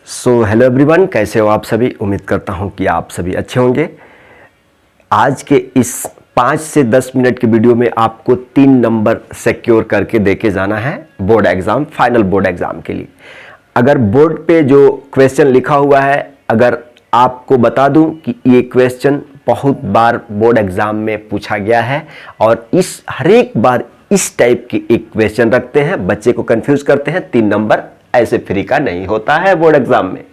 Hello everyone, कैसे हो आप सभी। उम्मीद करता हूं कि आप सभी अच्छे होंगे। आज के इस 5 से 10 मिनट के वीडियो में आपको 3 नंबर सिक्योर करके देके जाना है board exam, final board exam के लिए। अगर बोर्ड पे जो क्वेश्चन लिखा हुआ है, अगर आपको बता दूं कि ये क्वेश्चन बहुत बार बोर्ड एग्जाम में पूछा गया है और इस हर एक बार इस टाइप के एक क्वेश्चन रखते हैं, बच्चे को कंफ्यूज करते हैं। 3 नंबर ऐसे फ्री का नहीं होता है बोर्ड एग्जाम में।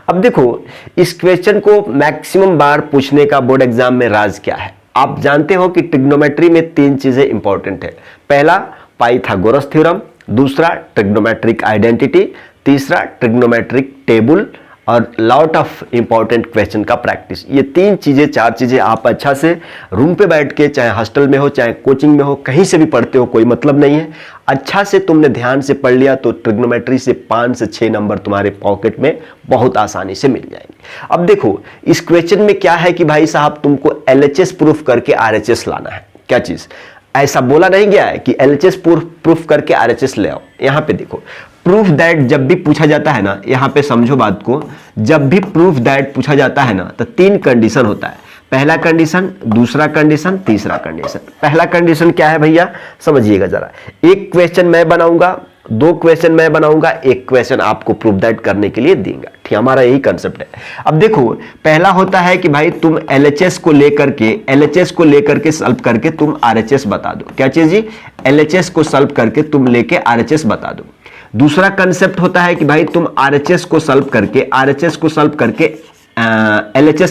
अब देखो, इस क्वेश्चन को मैक्सिमम बार पूछने का बोर्ड एग्जाम में राज क्या है। आप जानते हो कि ट्रिग्नोमेट्री में 3 चीजें इंपॉर्टेंट है। पहला पाइथागोरस थ्योरम, दूसरा ट्रिग्नोमेट्रिक आइडेंटिटी, तीसरा ट्रिग्नोमेट्रिक टेबल और लॉट ऑफ इंपॉर्टेंट क्वेश्चन का प्रैक्टिस। ये 3 चीजें 4 चीजें आप अच्छा से रूम पे बैठ के, चाहे हॉस्टल में हो चाहे कोचिंग में हो, कहीं से भी पढ़ते हो, कोई मतलब नहीं है। अच्छा से तुमने ध्यान से पढ़ लिया तो ट्रिग्नोमेट्री से 5 से 6 नंबर तुम्हारे पॉकेट में बहुत आसानी से मिल जाएंगे। अब देखो, इस क्वेश्चन में क्या है कि भाई साहब तुमको LHS प्रूफ करके RHS लाना है। क्या चीज, ऐसा बोला नहीं गया है कि LHS प्रूफ करके RHS ले आओ। यहां पे देखो, प्रूफ दैट जब भी पूछा जाता है ना, यहां पे समझो बात को, जब भी प्रूफ दैट पूछा जाता है ना तो 3 कंडीशन होता है। पहला कंडीशन, दूसरा कंडीशन, तीसरा कंडीशन। पहला कंडीशन क्या है भैया, समझिएगा जरा। एक क्वेश्चन मैं बनाऊंगा, 2 क्वेश्चन मैं बनाऊंगा, 1 क्वेश्चन आपको प्रूफ दैट करने के लिए देंगे। ठीक, हमारा यही कंसेप्ट है। अब देखो, पहला होता है कि भाई तुम LHS को लेकर के सॉल्व करके तुम RHS बता दो। क्या चीज जी, LHS को सॉल्व करके तुम लेके RHS बता दो। दूसरा कंसेप्ट होता है कि भाई तुम RHS को सॉल्व करके LHS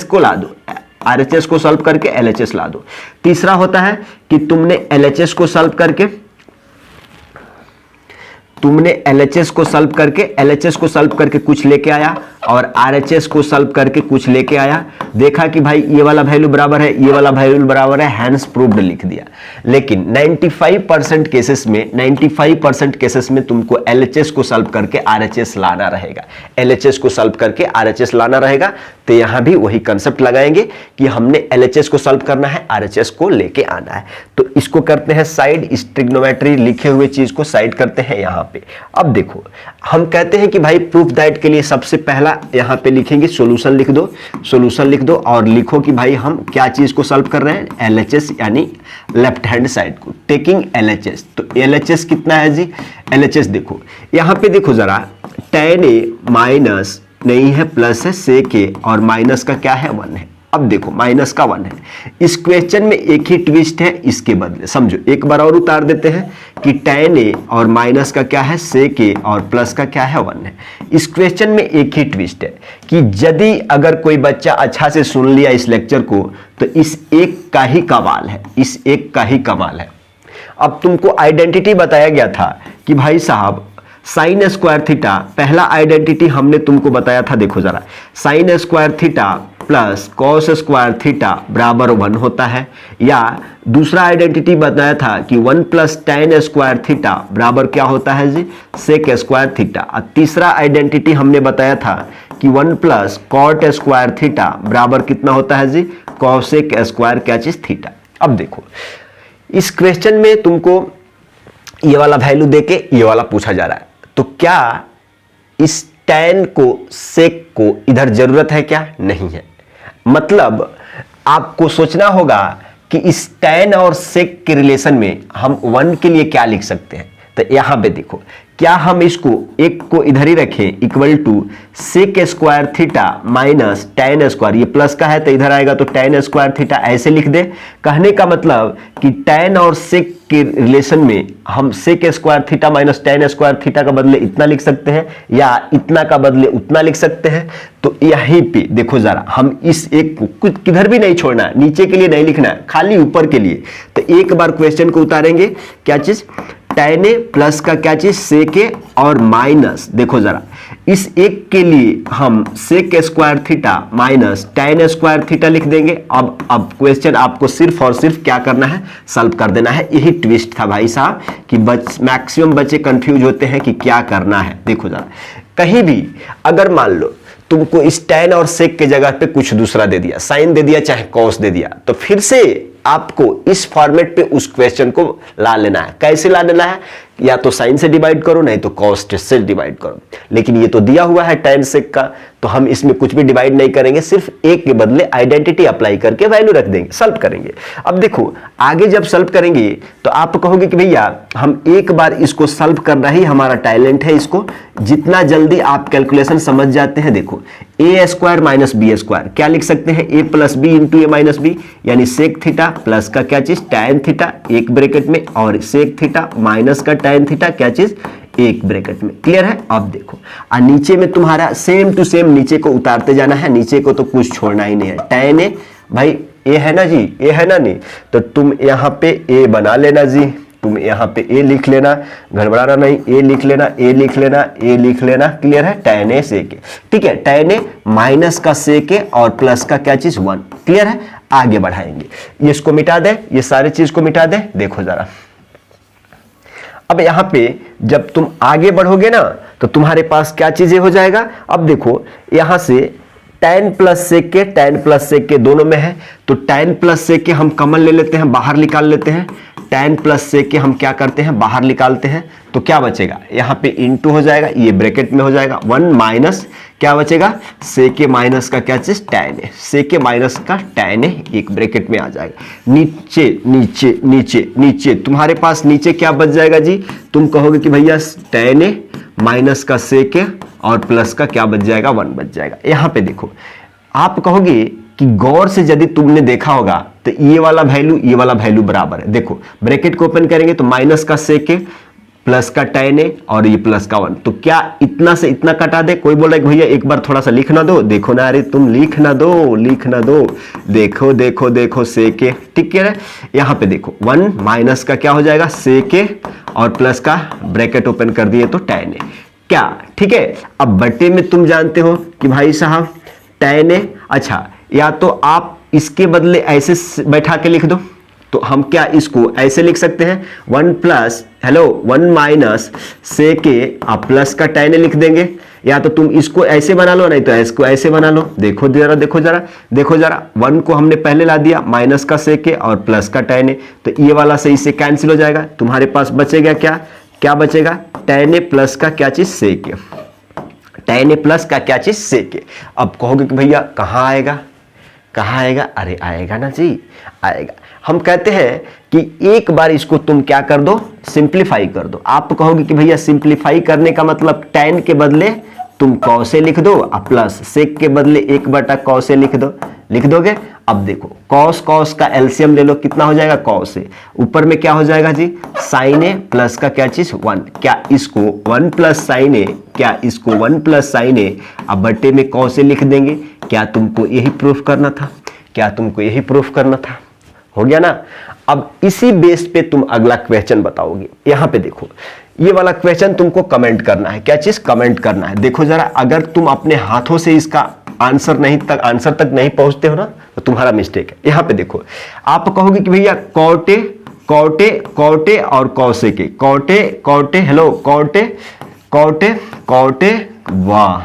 को ला दो, RHS को सॉल्व करके LHS ला दो। तीसरा होता है कि तुमने LHS को सॉल्व करके कुछ लेके आया और RHS को सॉल्व करके कुछ लेके आया। देखा कि भाई ये वाला वैल्यू बराबर है, ये वाला वैल्यू बराबर है, हैंस प्रूव्ड लिख दिया। लेकिन 95% केसेस में तुमको LHS को सॉल्व करके RHS लाना रहेगा। LHS को सॉल्व करके RHS लाना रहेगा। तो यहां भी वही कंसेप्ट लगाएंगे कि हमने LHS को सॉल्व करना है, RHS को लेके आना है। तो इसको करते हैं साइड, इस ट्रिग्नोमेट्री लिखे हुए चीज को साइड करते हैं यहां पे। अब देखो, हम कहते हैं कि भाई प्रूफ दैट के लिए सबसे पहला यहां पे लिखेंगे सॉल्यूशन लिख दो और लिखो कि भाई हम क्या चीज को सॉल्व कर रहे हैं, LHS यानी लेफ्ट हैंड साइड को, टेकिंग LHS। तो LHS कितना है जी, LHS देखो यहां पे, देखो जरा, tan A माइनस नहीं है, प्लस है sec A और माइनस का क्या है, 1 है। अब देखो, माइनस का 1 है। इस क्वेश्चन में एक ही ट्विस्ट है, इसके बदले समझो एक बार और उतार देते हैं कि tan A और माइनस का क्या है, sec A और प्लस का क्या है, 1 है। इस क्वेश्चन में एक ही ट्विस्ट है कि यदि अगर कोई बच्चा अच्छा से सुन लिया इस लेक्चर को तो इस एक का ही कमाल है। अब तुमको आइडेंटिटी बताया गया था कि भाई साहब साइन स्क्वायर थीटा, पहला आइडेंटिटी हमने तुमको बताया था, देखो जरा, sine square theta plus cos square theta बराबर 1 होता है। या दूसरा आइडेंटिटी बताया था कि 1 प्लस tan स्क्वायर थीटा बराबर क्या होता है जी, सेक स्क्वायर थीटा। और तीसरा आइडेंटिटी हमने बताया था कि 1 प्लस कॉट स्क्वायर थीटा बराबर कितना होता है जी, कॉसेक स्क्वायर क्या चीज, थीटा। अब देखो, इस क्वेश्चन में तुमको ये वाला वैल्यू देके ये वाला पूछा जा रहा है, तो क्या इस tan को, सेक को इधर जरूरत है क्या, नहीं है। मतलब आपको सोचना होगा कि इस tan और sec के रिलेशन में हम 1 के लिए क्या लिख सकते हैं। तो यहां पे देखो, क्या हम इसको एक को इधर ही रखें, equal to sec square theta minus tan square, ये प्लस का है तो इधर आएगा तो tan स्क्वायर थीटा, ऐसे लिख दे। कहने का मतलब कि tan और sec के रिलेशन में हम sec square theta minus tan square theta का बदले इतना लिख सकते हैं या इतना का बदले उतना लिख सकते हैं। तो यहीं पे देखो जरा, हम इस एक को कुछ किधर भी नहीं छोड़ना, नीचे के लिए नहीं लिखना है, खाली ऊपर के लिए। तो एक बार क्वेश्चन को उतारेंगे, क्या चीज, tan A प्लस का क्या चीज, sec A और माइनस, देखो जरा, इस एक के लिए हम sec square theta minus tan square theta लिख देंगे। अब क्वेश्चन आपको सिर्फ और सिर्फ क्या करना है, सॉल्व कर देना है। यही ट्विस्ट था भाई साहब कि मैक्सिमम बच्चे कंफ्यूज होते हैं कि क्या करना है। देखो जरा, कहीं भी अगर मान लो तुमको इस tan और sec के जगह पे कुछ दूसरा दे दिया, साइन दे दिया चाहे कॉस दे दिया, तो फिर से आपको इस फॉर्मेट पे उस क्वेश्चन को ला लेना है। कैसे ला लेना है? या तो साइन से डिवाइड करो, नहीं तो कॉस से डिवाइड करो। लेकिन ये तो दिया हुआ है tan sec का, तो हम इसमें कुछ भी डिवाइड नहीं करेंगे, सिर्फ एक के बदले आइडेंटिटी अप्लाई करके वैल्यू रख देंगे, सॉल्व करेंगे। अब देखो आगे जब सॉल्व करेंगे तो आप कहोगे कि भैया हम एक बार इसको सॉल्व करना ही हमारा टैलेंट है, इसको जितना जल्दी आप कैलकुलेशन समझ जाते हैं। देखो ए स्क्वायर माइनस बी स्क्वायर क्या लिख सकते हैं? ए प्लस बी इंटू ए माइनस बी, यानी सेक थीटा प्लस का क्या चीज टैन थीटा एक ब्रैकेट में, और सेक थीटा माइनस का टैन थीटा क्या चीज एक ब्रैकेट में। क्लियर है? अब देखो नीचे में तुम्हारा सेम टू सेम नीचे को उतारते जाना है, नीचे को तो कुछ छोड़ना ही नहीं है। टैन ए भाई ए है ना जी, ए है ना, नहीं तो तुम यहाँ पे ए बना लेना जी, तुम यहाँ पे ए लिख लेना, गड़बड़ाना नहीं, ए लिख लेना, ए लिख लेना, ए लिख लेना। क्लियर है? टैन ए सेक ए, ठीक है, टैन ए माइनस का सेक ए और प्लस का क्या चीज 1। क्लियर है? आगे बढ़ाएंगे, ये इसको मिटा दे, ये सारी चीज को मिटा दे। देखो जरा अब यहां पे जब तुम आगे बढ़ोगे ना तो तुम्हारे पास क्या चीजें हो जाएगा। अब देखो यहां से tan प्लस सेक के, tan प्लस सेक के दोनों में है, तो tan प्लस सेक के हम कॉमन ले लेते हैं, बाहर निकाल लेते हैं। tan प्लस सेक के हम क्या करते हैं? बाहर निकालते हैं, तो क्या बचेगा? यहाँ पे इंटू हो जाएगा, ये ब्रैकेट में हो जाएगा 1 माइनस क्या बचेगा? सेक के माइनस का क्या चीज tan है, सेक के माइनस का tan है एक ब्रैकेट में आ जाएगा। नीचे नीचे नीचे नीचे तुम्हारे पास नीचे क्या बच जाएगा जी? तुम कहोगे कि भैया tan है माइनस का सेक है और प्लस का क्या बच जाएगा? 1 बच जाएगा। यहाँ पे देखो आप कहोगे कि गौर से यदि तुमने देखा होगा तो ये वाला वैल्यू बराबर है। देखो ब्रैकेट को ओपन करेंगे तो माइनस का सेक है प्लस का tan है और ये प्लस का 1, तो क्या इतना से इतना कटा दे? कोई बोल रहा है कि भैया एक बार थोड़ा सा लिखना दो, देखो ना, अरे तुम लिखना दो, देखो देखो देखो सेक है, ठीक है। यहाँ पे देखो 1 माइनस का क्या हो जाएगा? सेक है और प्लस का ब्रैकेट ओपन कर दिए तो tan है, क्या ठीक है। अब बटे में तुम जानते हो कि भाई साहब tan है, अच्छा या तो आप इसके बदले ऐसे बैठा के लिख दो, तो हम क्या इसको ऐसे लिख सकते हैं 1 माइनस सेक ए प्लस का tan ए लिख देंगे, या तो तुम इसको ऐसे बना लो, नहीं तो इसको ऐसे बना लो। देखो जरा 1 को हमने पहले ला दिया माइनस का सेक ए और प्लस का tan ए, तो ये वाला से इससे कैंसिल हो जाएगा, तुम्हारे पास बचेगा क्या बचेगा? tan ए प्लस का क्या चीज सेक ए, tan ए प्लस का क्या चीज सेक ए। अब कहोगे कि भैया कहाँ आएगा? अरे आएगा ना जी, आएगा। हम कहते हैं कि एक बार इसको तुम क्या कर दो? सिंप्लीफाई कर दो। आप कहोगे कि भैया सिंप्लीफाई करने का मतलब tan के बदले तुम कॉस लिख दो और प्लस सेक के बदले 1/cos लिख दोगे। अब देखो कॉस का एलसीएम ले लो, कितना हो जाएगा? cos ए, ऊपर में क्या हो जाएगा जी? sin ए प्लस का क्या चीज 1, क्या इसको 1 प्लस sin ए, क्या इसको 1 प्लस sin ए, अब बटे में cos ए लिख देंगे। क्या तुमको यही प्रूफ करना था? हो गया ना। अब इसी बेस पे तुम अगला क्वेश्चन बताओगे। यहां पे देखो ये वाला क्वेश्चन तुमको कमेंट करना है, क्या चीज? कमेंट करना है। देखो जरा, अगर तुम अपने हाथों से इसका आंसर तक नहीं पहुंचते हो ना तो तुम्हारा मिस्टेक है। यहां पे देखो आप कहोगे कि भैया कॉटे और कौसे के, कॉटे हेलो कॉटे वाह,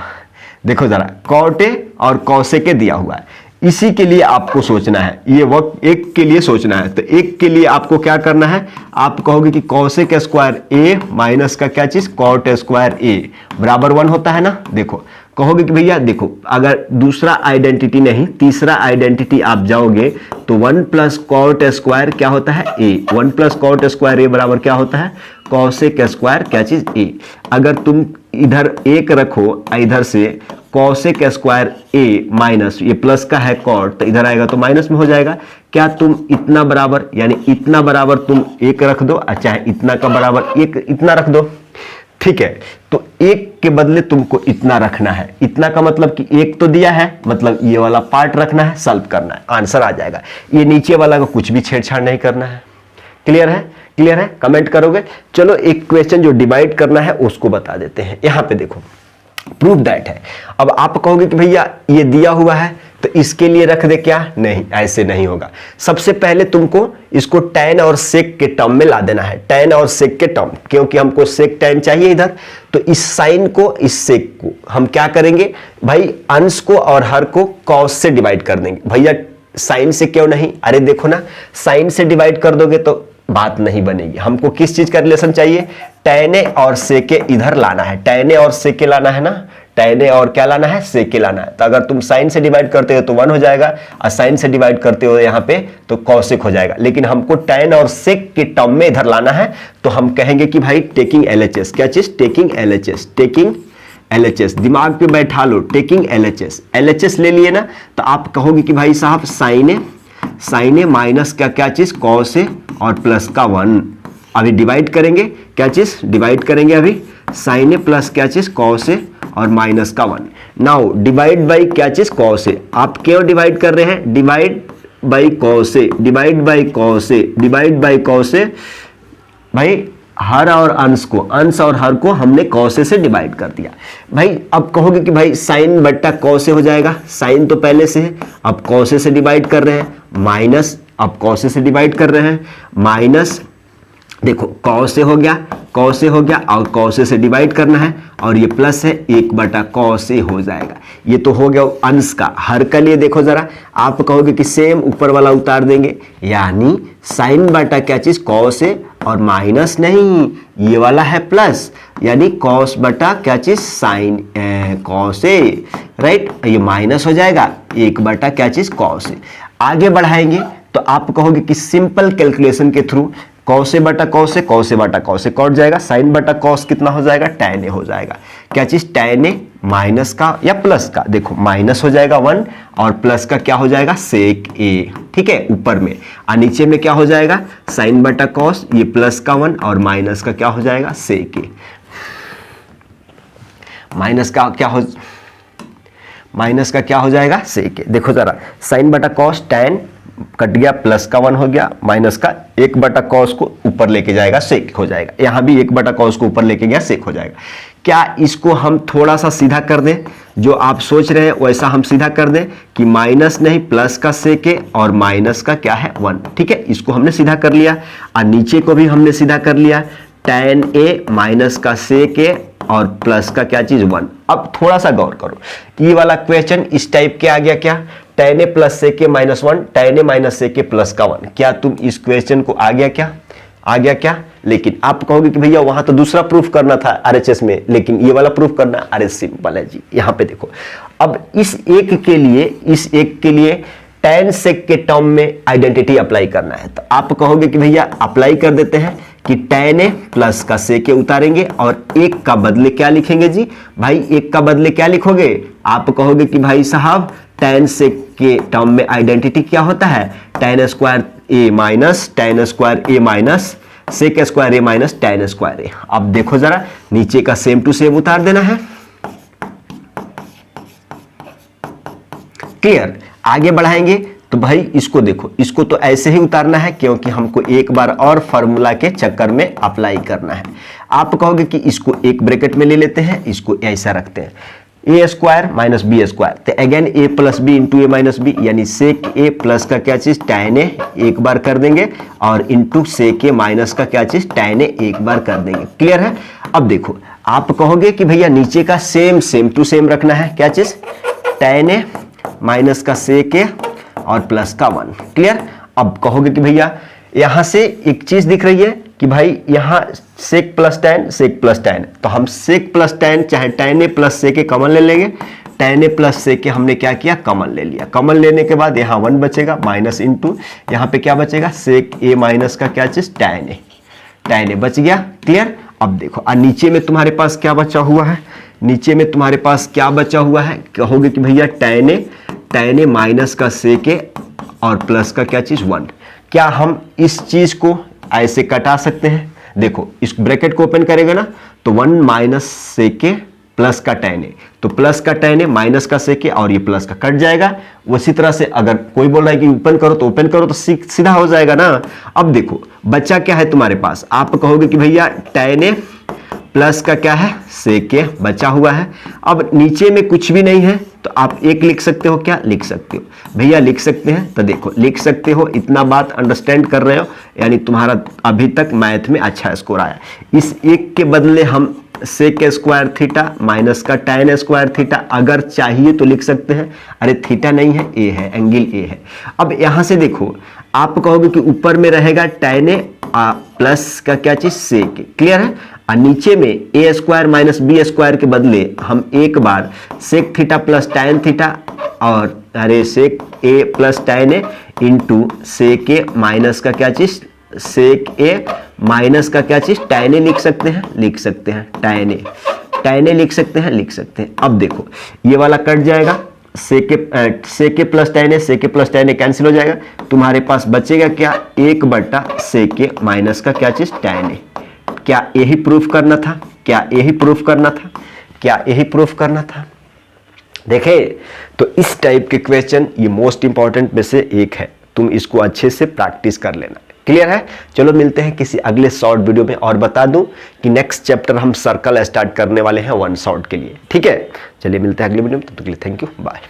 देखो जरा कॉटे और कौसे के दिया हुआ है, इसी के लिए आपको सोचना है, ये वक्त एक के लिए सोचना है। तो एक के लिए आपको क्या करना है? आप कहोगे कि कॉसेक स्क्वायर ए माइनस का क्या चीज? कॉट स्क्वायर ए बराबर 1 होता है ना। देखो कहोगे कि भैया देखो, अगर दूसरा आइडेंटिटी नहीं तीसरा आइडेंटिटी आप जाओगे तो 1 प्लस कॉट स्क्वायर क्या होता है? ए। 1 प्लस कॉट स्क्वायर ए बराबर क्या होता है? कॉसेक स्क्वायर क्या चीज? ए। अगर तुम इधर एक रखो, इधर से कॉसेक स्क्वायर ए माइनस ये प्लस का है कॉट, तो इधर आएगा तो माइनस में हो जाएगा। क्या तुम इतना बराबर, यानी इतना बराबर तुम एक रख दो, अच्छा इतना का बराबर एक इतना रख दो, ठीक है। तो एक के बदले तुमको इतना रखना है, इतना का मतलब कि एक तो दिया है, मतलब ये वाला पार्ट रखना है, सॉल्व करना है, आंसर आ जाएगा। ये नीचे वाला को कुछ भी छेड़छाड़ नहीं करना है। क्लियर है? कमेंट करोगे। चलो एक क्वेश्चन जो डिवाइड करना है उसको बता देते हैं। यहां पे देखो प्रूफ दैट है। अब आप कहोगे कि भैया ये दिया हुआ है तो इसके लिए रख दे, क्या? नहीं, ऐसे नहीं होगा। सबसे पहले तुमको इसको tan और sec के टर्म में ला देना है, tan और sec के टर्म, क्योंकि हमको sec tan चाहिए इधर। तो इस साइन को इस sec को हम क्या करेंगे भाई? अंश को और हर को cos से डिवाइड कर देंगे। भैया साइन से क्यों नहीं? अरे देखो ना, साइन से डिवाइड कर दोगे तो बात नहीं बनेगी। हमको किस चीज का रिलेशन चाहिए? tan a और sec a इधर लाना है, tan a और sec a लाना है ना, tan a और क्या लाना है? sec a लाना है। तो अगर तुम साइन से डिवाइड करते हो तो 1 हो जाएगा, और साइन से डिवाइड करते हो यहाँ पे तो cosec हो जाएगा। लेकिन हमको tan और sec के टर्म में इधर लाना है, तो हम कहेंगे कि भाई टेकिंग LHS। क्या चीज? Taking LHS। टेकिंग LHS दिमाग पे बैठा लो, टेकिंग LHS। LHS ले लिए ना, तो आप कहोगे कि भाई साहब साइन ए माइनस क्या चीज? कॉस ए और प्लस का 1। अभी डिवाइड करेंगे, क्या चीज? डिवाइड करेंगे अभी साइन ए प्लस क्या चीज? कॉस ए और माइनस का 1। नाउ डिवाइड बाई क्या चीज? Cos A. आप क्यों डिवाइड कर रहे हैं? Divide by cos A, divide by cos A, divide by cos A. भाई हर और अंश को, अंश और हर को हमने कॉसे से डिवाइड कर दिया। भाई अब कहोगे कि भाई साइन बट्टा कॉसे हो जाएगा, साइन तो पहले से है, अब कॉसे से डिवाइड कर रहे हैं, माइनस, अब कॉसे से डिवाइड कर रहे हैं, माइनस, देखो कॉसे हो गया, कॉसे हो गया, और कॉसे से डिवाइड करना है, और ये प्लस है, 1/cos a हो जाएगा। ये तो हो गया अंश का। हर का लिए देखो जरा, आप कहोगे कि सेम ऊपर वाला उतार देंगे, यानी साइन बटा क्या चीज? cos a, और माइनस नहीं, ये वाला है प्लस, यानी cos बटा क्या चीज? Sine cos a, right? ये माइनस हो जाएगा 1 क्या चीज? cos a। आगे बढ़ाएंगे तो आप कहोगे कि सिंपल कैलकुलेशन के थ्रू cos a बटा cos a, cos a बटा cos a कट जाएगा, साइन बटा cos कितना हो जाएगा? tan a हो जाएगा। क्या चीज? tan a माइनस का या प्लस का, देखो माइनस हो जाएगा 1, और प्लस का क्या हो जाएगा? sec a, ठीक है, ऊपर में, और नीचे में क्या हो जाएगा? साइन बटा cos, ये प्लस का 1 और माइनस का क्या हो जाएगा? sec a। माइनस का क्या हो जाएगा? sec a। देखो जरा, साइन बटा cos tan कट गया, प्लस का 1 हो गया, माइनस का 1/cos को ऊपर लेके जाएगा, सेक हो जाएगा। यहां भी 1/cos को ऊपर लेके गया, सेक हो जाएगा। क्या इसको हम थोड़ा सा सीधा कर दें? जो आप सोच रहे हैं वैसा हम सीधा कर दें कि माइनस नहीं, प्लस का सेक है और माइनस का क्या है? 1, ठीक है, इसको हमने सीधा कर लिया, और नीचे को भी हमने सीधा कर लिया, tan a माइनस का सेक है और प्लस का क्या चीज? 1। अब थोड़ा सा गौर करो, ये वाला क्वेश्चन इस टाइप के आ गया, क्या? tan a plus sec a minus 1, tan a minus sec a plus का 1। क्या तुम इस क्वेश्चन को आ गया क्या? आ गया क्या? लेकिन आप कहोगे कि भैया वहां तो दूसरा प्रूफ करना था RHS में, लेकिन ये वाला प्रूफ करना, अरे सिंपल है जी। यहां पे देखो, अब इस एक के लिए tan sec के टर्म में आइडेंटिटी अप्लाई करना है, तो आप कहोगे कि भैया अप्लाई कर देते हैं कि tan a प्लस का sec a उतारेंगे, और एक का बदले क्या लिखेंगे जी? भाई एक का बदले क्या लिखोगे? आप कहोगे कि भाई साहब tan sec के टर्म में आइडेंटिटी क्या होता है? tan square a minus tan square a minus sec square a minus tan square a। अब देखो जरा, नीचे का सेम टू सेम उतार देना है। क्लियर? आगे बढ़ाएंगे तो भाई इसको देखो, इसको तो ऐसे ही उतारना है, क्योंकि हमको एक बार और फॉर्मूला के चक्कर में अप्लाई करना है। आप कहोगे कि इसको एक ब्रैकेट में ले लेते हैं, इसको ऐसा रखते हैं, ए स्क्वायर माइनस बी स्क्वायर, तो अगेन ए प्लस बी इंटू ए माइनस बी, यानी सेक ए प्लस का क्या चीज? tan a एक बार कर देंगे, और इंटू सेक ए माइनस का क्या चीज? tan a एक बार कर देंगे। क्लियर है? अब देखो, आप कहोगे कि भैया नीचे का सेम टू सेम रखना है, क्या चीज? tan a माइनस का सेक ए और प्लस का 1। क्लियर? अब कहोगे कि भैया यहां से एक चीज दिख रही है कि भाई यहां सेक प्लस tan, तो हम सेक प्लस tan चाहे tan a plus sec A common ले लेंगे। tan a plus sec A हमने क्या किया? कॉमन ले लिया। कॉमन लेने के बाद यहाँ 1 बचेगा, माइनस इंटू यहाँ पे क्या बचेगा? सेक a माइनस का क्या चीज? tan a बच गया। क्लियर? अब देखो, और नीचे में तुम्हारे पास क्या बचा हुआ है? नीचे में तुम्हारे पास क्या बचा हुआ है? कहोगे कि भैया tan a माइनस का सेक ए और प्लस का क्या चीज? 1। क्या हम इस चीज को ऐसे कटा सकते हैं? देखो, इस ब्रैकेट को ओपन करेगा ना, तो 1 माइनस सेक ए प्लस का tan a, तो प्लस का tan a माइनस का सेक ए, और ये प्लस का कट जाएगा। उसी तरह से अगर कोई बोल रहा है कि ओपन करो तो सीधा हो जाएगा ना। अब देखो बच्चा क्या है तुम्हारे पास, आप कहोगे कि भैया tan a प्लस का क्या है? सेक ए बचा हुआ है। अब नीचे में कुछ भी नहीं है, तो आप एक लिख सकते हो, क्या लिख सकते हो भैया? लिख सकते हैं, तो देखो लिख सकते हो, इतना बात अंडरस्टैंड कर रहे हो, यानी तुम्हारा अभी तक मैथ में अच्छा स्कोर आया। इस एक के बदले हम सेक स्क्वायर थीटा माइनस का tan स्क्वायर थीटा। अगर चाहिए तो लिख सकते हैं, अरे थीटा नहीं है, ए है, एंगल ए है। अब यहां से देखो, आप कहोगे कि ऊपर में रहेगा tan ए प्लस का क्या चीज सेक, क्लियर है। और नीचे में A square minus B square के बदले हम एक बार sec theta plus tan theta और अरे sec A plus tan A into sec A minus का क्या चीज सेक ए माइनस का क्या चीज tan ए लिख सकते हैं, लिख सकते हैं tan ए लिख सकते हैं, लिख सकते हैं। अब देखो ये वाला कट जाएगा, सेक A plus tan A cancel हो जाएगा, तुम्हारे पास बचेगा क्या, 1 सेक ए माइनस का क्या चीज tan ए। क्या यही प्रूफ करना था, क्या यही प्रूफ करना था, क्या यही प्रूफ करना था। देखे तो इस टाइप के क्वेश्चन ये मोस्ट इंपॉर्टेंट में से एक है, तुम इसको अच्छे से प्रैक्टिस कर लेना, क्लियर है। चलो मिलते हैं किसी अगले शॉर्ट वीडियो में, और बता दूं कि नेक्स्ट चैप्टर हम सर्कल स्टार्ट करने वाले हैं 1 शॉर्ट के लिए, ठीक है। चलिए मिलते हैं अगले वीडियो में, तब तक के लिए थैंक यू, बाय।